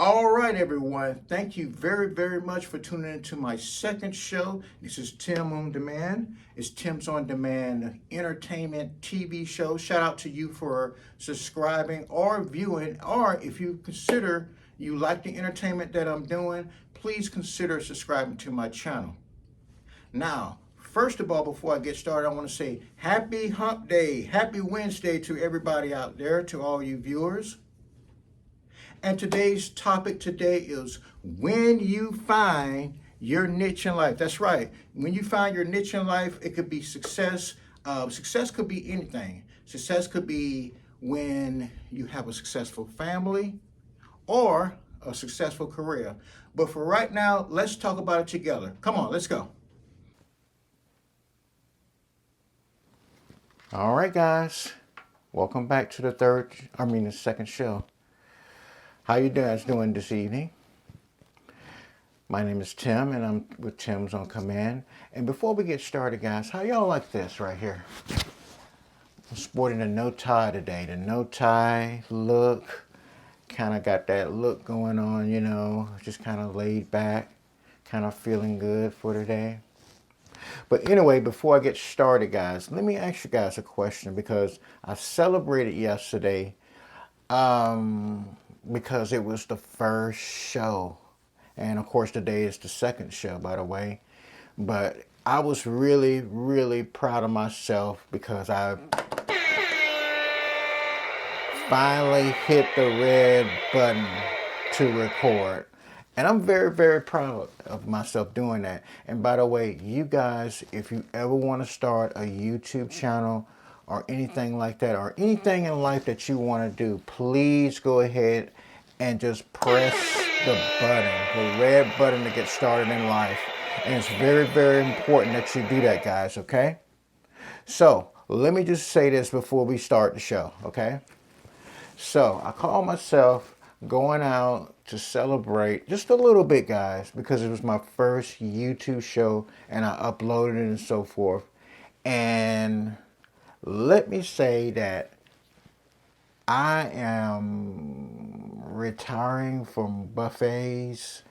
All right, everyone. Thank you very, very much for tuning into my second show. This is Tim on Demand. It's Tim's on Demand entertainment TV show. Shout out to you for subscribing or viewing, or if you consider you like the entertainment that I'm doing, please consider subscribing to my channel. Now, first of all, before I get started, I want to say happy hump day, happy Wednesday to everybody out there, to all you viewers. And today's topic today is when you find your niche in life. That's right. When you find your niche in life, it could be success. Success could be anything. Success could be when you have a successful family or a successful career. But for right now, let's talk about it together. Come on, let's go. All right, guys. Welcome back to the second show. How you guys doing this evening? My name is Tim, and I'm with Tim's on Command. And before we get started, guys, how y'all like this right here? I'm sporting a no tie today. The no tie look, kind of got that look going on, just kind of laid back, kind of feeling good for today. But anyway, before I get started, guys, let me ask you guys a question because I celebrated yesterday. Because it was the first show. And of course today is the second show, by the way. But I was really, really proud of myself because I finally hit the red button to record. And I'm very, very proud of myself doing that. And by the way, you guys, if you ever want to start a YouTube channel or anything like that, or anything in life that you want to do, please go ahead and just press the button, the red button to get started in life. And it's very, very important that you do that, guys, okay? So, let me just say this before we start the show, okay? So, I call myself going out to celebrate just a little bit, guys, because it was my first YouTube show, and I uploaded it and so forth. And let me say that I am retiring from buffets,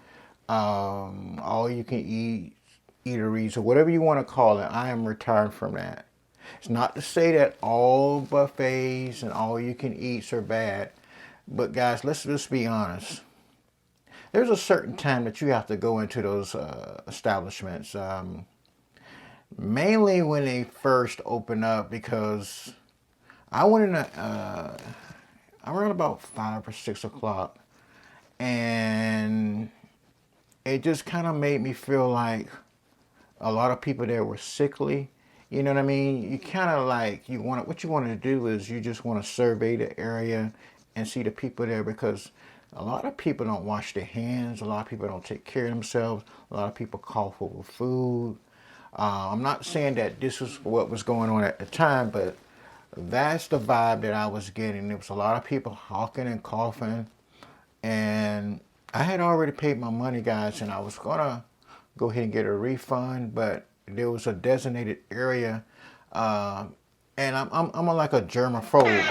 all you can eat eateries, or whatever you want to call it. I am retired from that. It's not to say that all buffets and all you can eats are bad, but guys, let's just be honest. There's a certain time that you have to go into those establishments. Mainly when they first open up, because I went in around about 5 or 6 o'clock, and it just kind of made me feel like a lot of people there were sickly. You know what I mean? You kind of like, what you want to do is you just want to survey the area and see the people there, because a lot of people don't wash their hands. A lot of people don't take care of themselves. A lot of people cough over food. I'm not saying that this was what was going on at the time, but that's the vibe that I was getting. There was a lot of people hawking and coughing, and I had already paid my money, guys, and I was gonna go ahead and get a refund, but there was a designated area, and I'm like a germaphobe.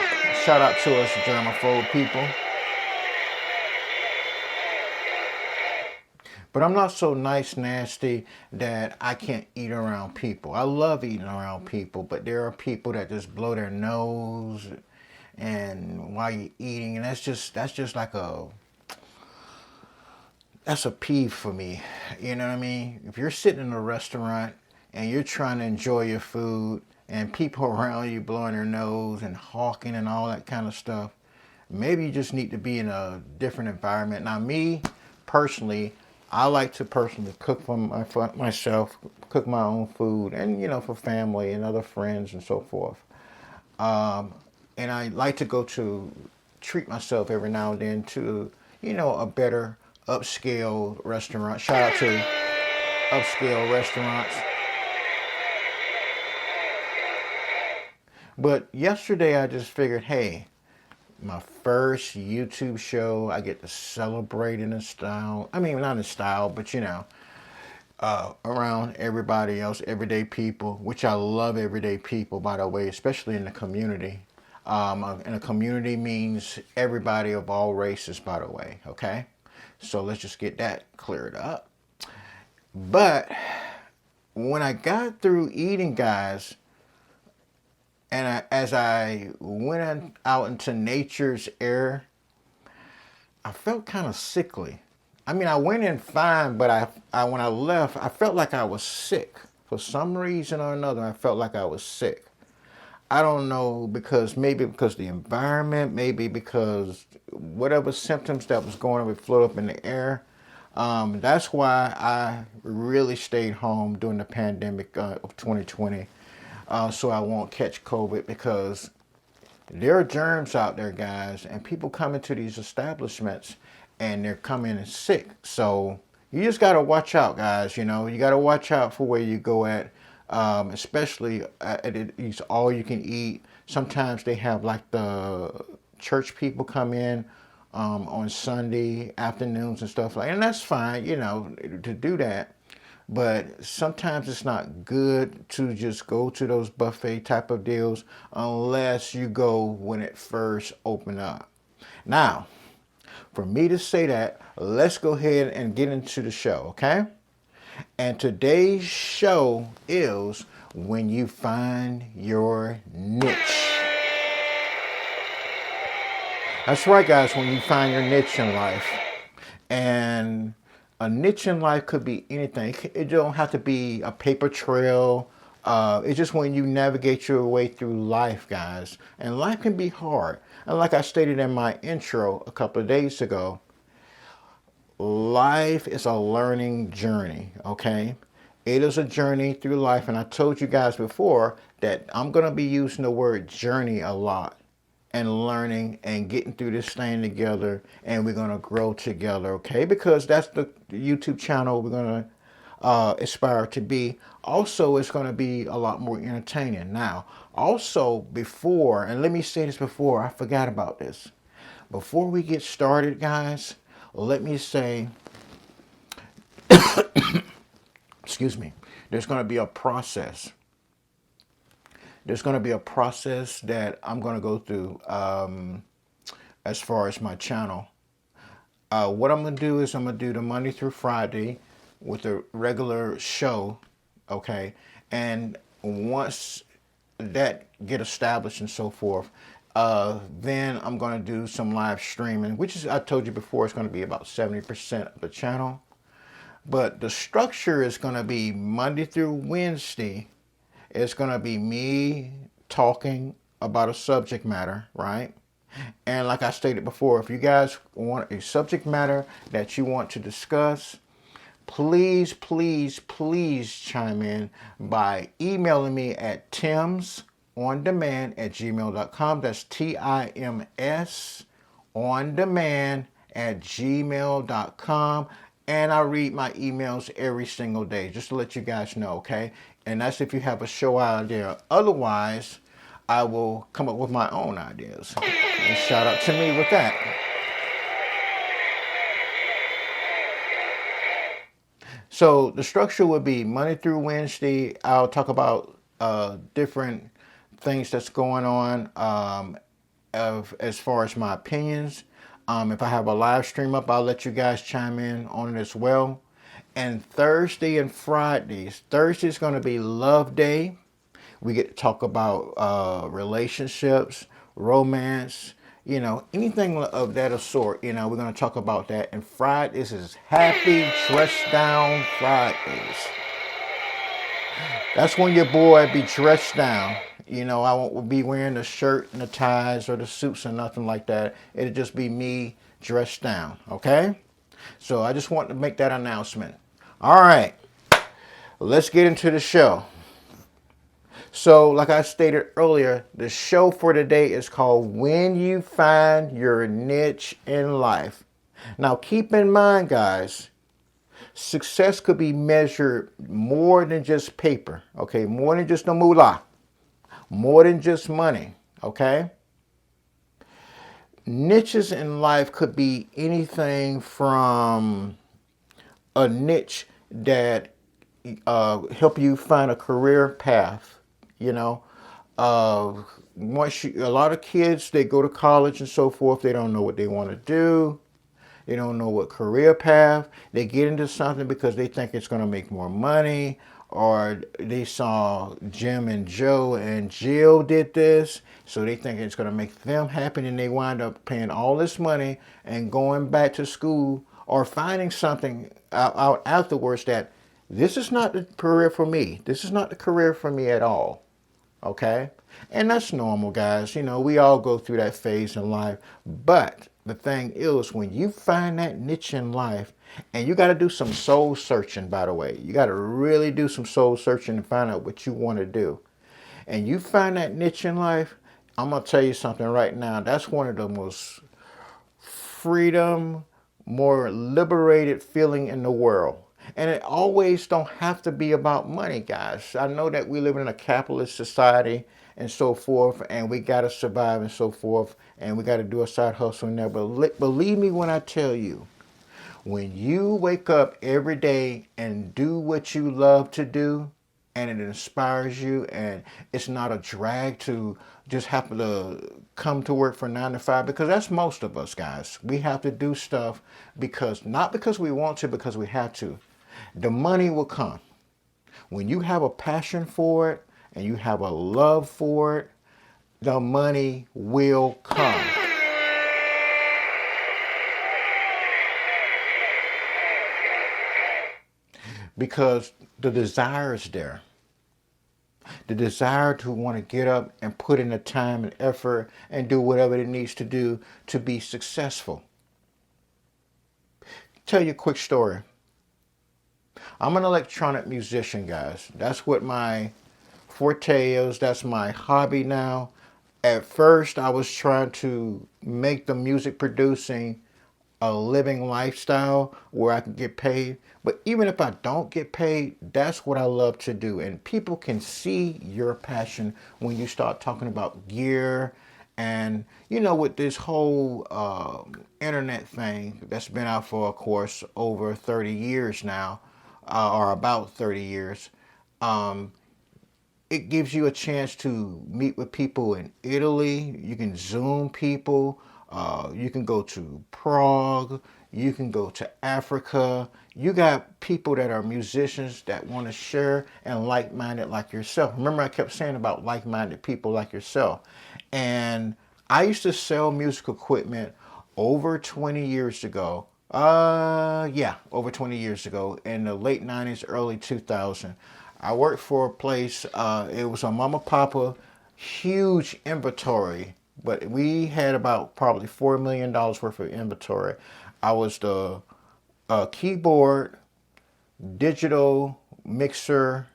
Shout out to us germaphobe people. But I'm not so nice, nasty that I can't eat around people. I love eating around people, but there are people that just blow their nose and while you're eating, and that's just like that's a peeve for me. You know what I mean? If you're sitting in a restaurant and you're trying to enjoy your food and people around you blowing their nose and hawking and all that kind of stuff, maybe you just need to be in a different environment. Now, me personally, I like to personally cook for myself, cook my own food, and for family and other friends and so forth. And I like to go to treat myself every now and then to, a better upscale restaurant. Shout out to upscale restaurants. But yesterday I just figured, hey, my first YouTube show, I get to celebrate in a style. I mean, not in style, but around everybody else, everyday people, which I love everyday people, by the way, especially in the community. And a community means everybody of all races, by the way, okay? So let's just get that cleared up. But when I got through eating, guys, and as I went out into nature's air, I felt kind of sickly. I mean, I went in fine, but I when I left, I felt like I was sick. For some reason or another, I felt like I was sick. I don't know, because maybe because the environment, maybe because whatever symptoms that was going on would float up in the air. That's why I really stayed home during the pandemic of 2020, so I won't catch COVID, because there are germs out there, guys, and people come into these establishments and they're coming in sick. So you just got to watch out, guys. You know, you got to watch out for where you go at, especially at these all you can eat. Sometimes they have like the church people come in on Sunday afternoons and stuff like, and that's fine, you know, to do that. But sometimes it's not good to just go to those buffet type of deals unless you go when it first opened up. Now, for me to say that, let's go ahead and get into the show, okay? And today's show is when you find your niche. That's right, guys, when you find your niche in life. And a niche in life could be anything. It don't have to be a paper trail. It's just when you navigate your way through life, guys. And life can be hard. And like I stated in my intro a couple of days ago, life is a learning journey, okay? It is a journey through life. And I told you guys before that I'm going to be using the word journey a lot, and learning and getting through this thing together, and we're going to grow together, okay? Because that's the YouTube channel we're going to aspire to be. Also, it's going to be a lot more entertaining. Now, also before, and let me say this before, I forgot about this. Before we get started, guys, let me say, excuse me, there's going to be a process. There's going to be a process that I'm going to go through as far as my channel. What I'm going to do is I'm going to do the Monday through Friday with a regular show, okay? And once that get established and so forth, then I'm going to do some live streaming, which is, I told you before, it's going to be about 70% of the channel. But the structure is going to be Monday through Wednesday. It's going to be me talking about a subject matter, right? And like I stated before, if you guys want a subject matter that you want to discuss, please, please, please chime in by emailing me at timsondemand@gmail.com. That's TIMS ondemand@gmail.com. And I read my emails every single day, just to let you guys know, okay? And that's if you have a show idea. Otherwise, I will come up with my own ideas. And shout out to me with that. So the structure would be Monday through Wednesday. I'll talk about different things that's going on as far as my opinions. If I have a live stream up, I'll let you guys chime in on it as well. And Thursday and Fridays. Thursday is going to be Love Day. We get to talk about relationships, romance, you know, anything of that sort. You know, we're going to talk about that. And Fridays is Happy Dress Down Fridays. That's when your boy be dressed down. You know, I won't be wearing the shirt and the ties or the suits or nothing like that. It'll just be me dressed down, okay? So I just want to make that announcement. All right, let's get into the show. So like I stated earlier, the show for today is called When You Find Your Niche in Life. Now keep in mind, guys, success could be measured more than just paper, okay? More than just the moolah. More than just money, okay? Niches in life could be anything from a niche that help you find a career path, you know. A lot of kids, they go to college and so forth, they don't know what they want to do. They don't know what career path. They get into something because they think it's going to make more money, or they saw Jim and Joe and Jill did this, so they think it's going to make them happy, and they wind up paying all this money and going back to school or finding something out afterwards that this is not the career for me. This is not the career for me at all. Okay? And that's normal, guys. You know, we all go through that phase in life. But the thing is, when you find that niche in life, and you got to do some soul searching, by the way, you got to really do some soul searching and find out what you want to do. And you find that niche in life, I'm going to tell you something right now. That's one of the most freedom, more liberated feeling in the world. And it always don't have to be about money, guys. I know that we live in a capitalist society and so forth, and we got to survive and so forth, and we got to do a side hustle in there. But believe me when I tell you, when you wake up every day and do what you love to do, and it inspires you, and it's not a drag to just happen to come to work for 9 to 5, because that's most of us, guys. We have to do stuff because, not because we want to, because we have to. The money will come. When you have a passion for it and you have a love for it, the money will come. Because the desire is there. The desire to want to get up and put in the time and effort and do whatever it needs to do to be successful. Tell you a quick story. I'm an electronic musician, guys. That's what my forte is. That's my hobby now. At first, I was trying to make the music producing a living lifestyle where I can get paid. But even if I don't get paid, that's what I love to do. And people can see your passion when you start talking about gear. And, you know, with this whole internet thing that's been out for, of course, over 30 years now, or about 30 years, it gives you a chance to meet with people in Italy. You can Zoom people. You can go to Prague. You can go to Africa. You got people that are musicians that want to share and like-minded like yourself. Remember, I kept saying about like-minded people like yourself. And I used to sell music equipment over 20 years ago. Over 20 years ago, in the late 90s, early 2000. I worked for a place, it was a mama papa, huge inventory, but we had about probably $4 million worth of inventory. I was the keyboard, digital mixer,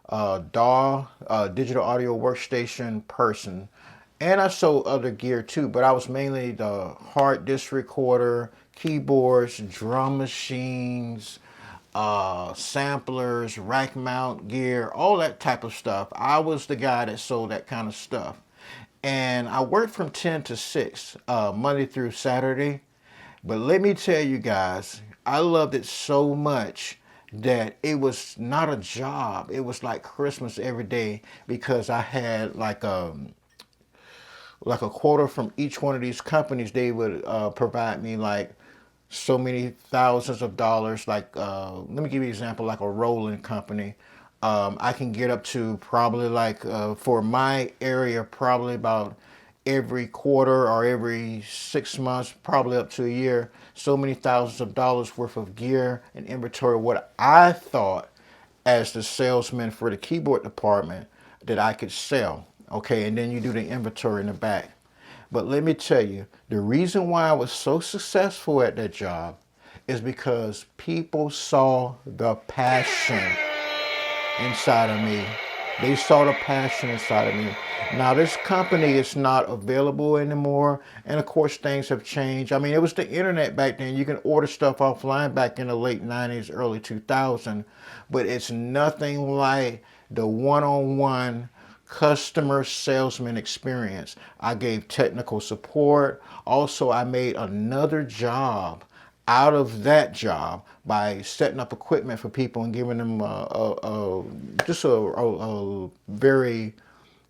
DAW, digital audio workstation person. And I sold other gear too, but I was mainly the hard disk recorder, keyboards, drum machines, samplers, rack mount gear, all that type of stuff. I was the guy that sold that kind of stuff. And I worked from 10 to 6, Monday through Saturday. But let me tell you guys, I loved it so much that it was not a job. It was like Christmas every day, because I had like a quota from each one of these companies. They would provide me like so many thousands of dollars. Like, let me give you an example, like a rolling company. I can get up to probably like, for my area, probably about every quarter or every 6 months, probably up to a year, so many thousands of dollars worth of gear and inventory. What I thought as the salesman for the keyboard department that I could sell. Okay, and then you do the inventory in the back. But let me tell you, the reason why I was so successful at that job is because people saw the passion inside of me. They saw the passion inside of me. Now, this company is not available anymore. And of course, things have changed. I mean, it was the internet back then. You can order stuff offline back in the late 90s, early 2000. But it's nothing like the one-on-one customer salesman experience. I gave technical support. Also, I made another job out of that job by setting up equipment for people and giving them just a very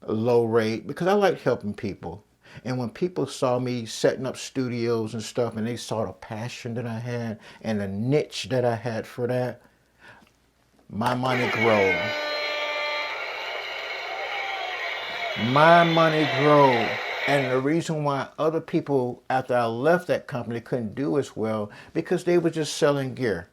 low rate, because I like helping people. And when people saw me setting up studios and stuff, and they saw the passion that I had and the niche that I had for that, my money grew. My money grew. And the reason why other people, after I left that company, couldn't do as well, because they were just selling gear.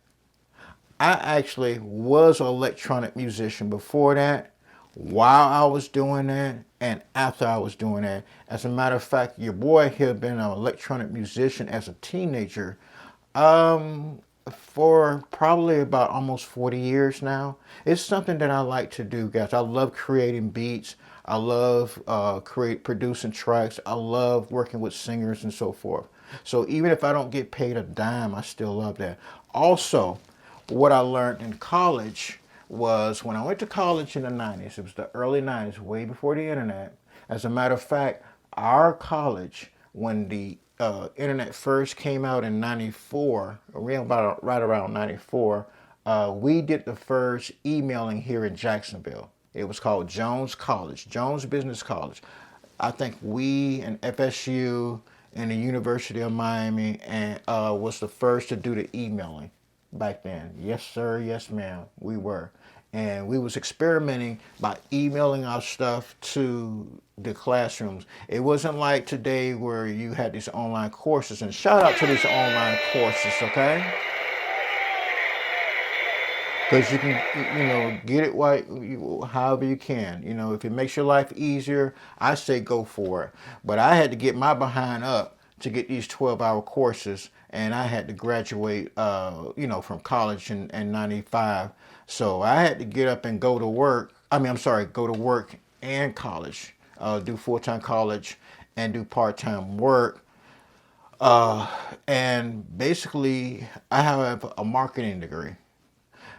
I actually was an electronic musician before that, while I was doing that, and after I was doing that. As a matter of fact, your boy here been an electronic musician as a teenager for probably about almost 40 years now. It's something that I like to do, guys. I love creating beats. I love producing tracks. I love working with singers and so forth. So even if I don't get paid a dime, I still love that. Also, what I learned in college was when I went to college in the 90s, it was the early 90s, way before the internet. As a matter of fact, our college, when the internet first came out in 94, right around 94, we did the first emailing here in Jacksonville. It was called Jones College, Jones Business College. I think we and FSU and the University of Miami and was the first to do the emailing back then. Yes, sir. Yes, ma'am. We were. And we was experimenting by emailing our stuff to the classrooms. It wasn't like today where you had these online courses. And shout out to these online courses, okay? Because you can, get it however you can. If it makes your life easier, I say go for it. But I had to get my behind up to get these 12-hour courses, and I had to graduate, from college in 95. So I had to get up and go to work. Go to work and college, do full-time college and do part-time work. And basically, I have a marketing degree.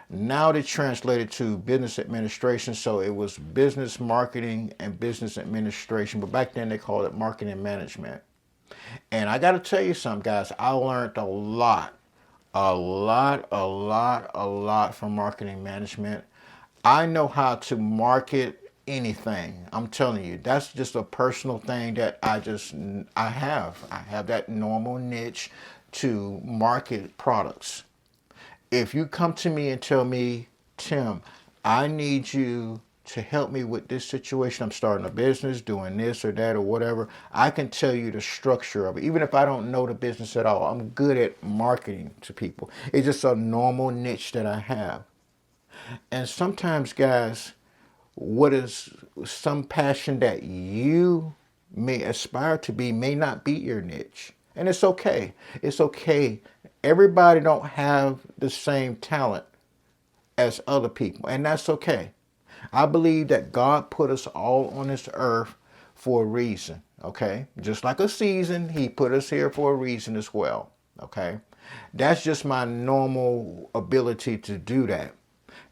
Now they translated to business administration, so it was business marketing and business administration, but back then they called it marketing management. And I got to tell you something, guys, I learned a lot from marketing management. I know how to market anything. I'm telling you, that's just a personal thing that I have. I have that normal niche to market products. If you come to me and tell me, Tim, I need you to help me with this situation. I'm starting a business, doing this or that or whatever. I can tell you the structure of it. Even if I don't know the business at all, I'm good at marketing to people. It's just a normal niche that I have. And sometimes, guys, what is some passion that you may aspire to be may not be your niche. And it's okay. It's okay. Everybody don't have the same talent as other people, and that's okay. I believe that God put us all on this earth for a reason, okay? Just like a season, he put us here for a reason as well, okay? That's just my normal ability to do that.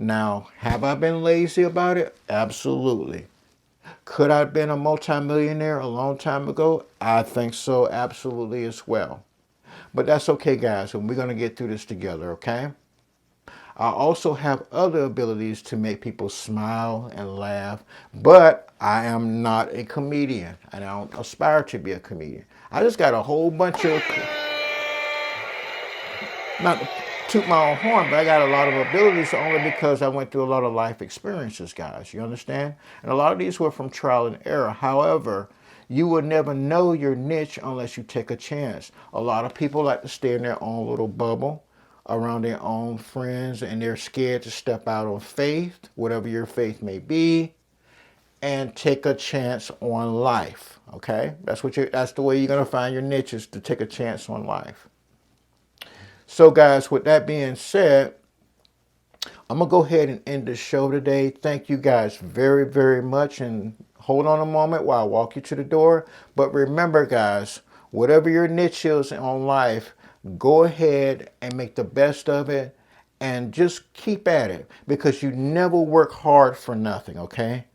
Now, have I been lazy about it? Absolutely. Could I have been a multimillionaire a long time ago? I think so, absolutely as well. But that's okay, guys, and we're going to get through this together, okay? I also have other abilities to make people smile and laugh, but I am not a comedian, and I don't aspire to be a comedian. I just got a whole bunch of, not to toot my own horn, but I got a lot of abilities only because I went through a lot of life experiences, guys. You understand? And a lot of these were from trial and error. However, you will never know your niche unless you take a chance. A lot of people like to stay in their own little bubble around their own friends, and they're scared to step out on faith, whatever your faith may be, and take a chance on life. Okay? That's the way you're gonna find your niche, is to take a chance on life. So guys, with that being said, I'm gonna go ahead and end the show today. Thank you guys very, very much, and hold on a moment while I walk you to the door. But remember, guys, whatever your niche is on life, go ahead and make the best of it and just keep at it, because you never work hard for nothing, okay?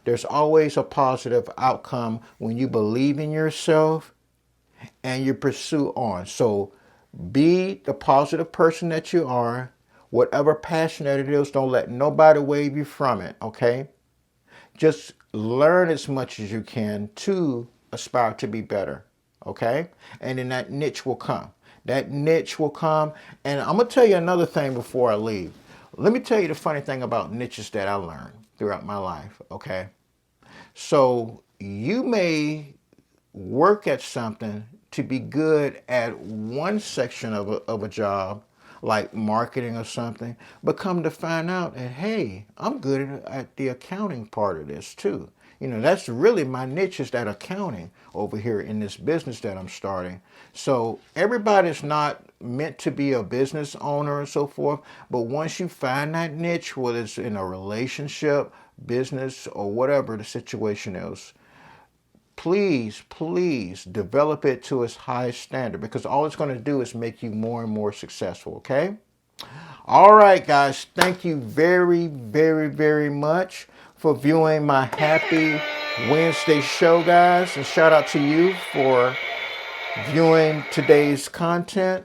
There's always a positive outcome when you believe in yourself and you pursue on. So be the positive person that you are. Whatever passion that it is, don't let nobody wave you from it, okay? Just learn as much as you can to aspire to be better, okay? And then that niche will come. That niche will come. And I'm going to tell you another thing before I leave. Let me tell you the funny thing about niches that I learned throughout my life, okay? So you may work at something to be good at one section of a job, like marketing or something, but come to find out that, hey, I'm good at the accounting part of this too. You know, that's really my niche, is that accounting over here in this business that I'm starting. So everybody's not meant to be a business owner and so forth, but once you find that niche, whether it's in a relationship, business, or whatever the situation is, please, please develop it to its highest standard, because all it's going to do is make you more and more successful, okay? All right, guys, thank you very, very, very much for viewing my Happy Wednesday show, guys. And shout out to you for viewing today's content.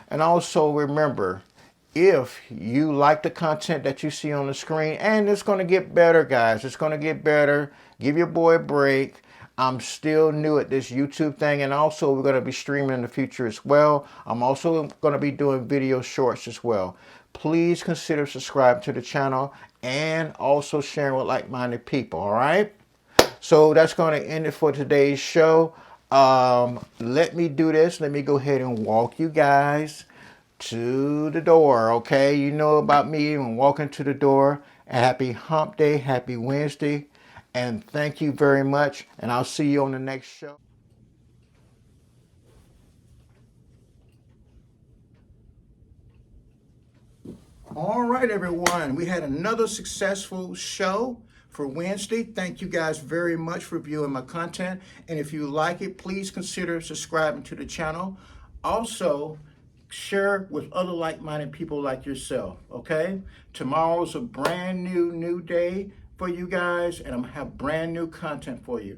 And also remember, if you like the content that you see on the screen, and it's going to get better, guys, it's going to get better. Give your boy a break. I'm still new at this YouTube thing, and also we're going to be streaming in the future as well. I'm also going to be doing video shorts as well. Please consider subscribing to the channel and also sharing with like-minded people, all right? So that's going to end it for today's show. Let me do this. Let me go ahead and walk you guys to the door, okay? You know about me and walking to the door. Happy Hump Day, happy Wednesday, and thank you very much, and I'll see you on the next show. All right, everyone, we had another successful show for Wednesday. Thank you guys very much for viewing my content, and if you like it, please consider subscribing to the channel. Also, share with other like-minded people like yourself, okay? Tomorrow's a brand new day for you guys, and I'm gonna have brand new content for you.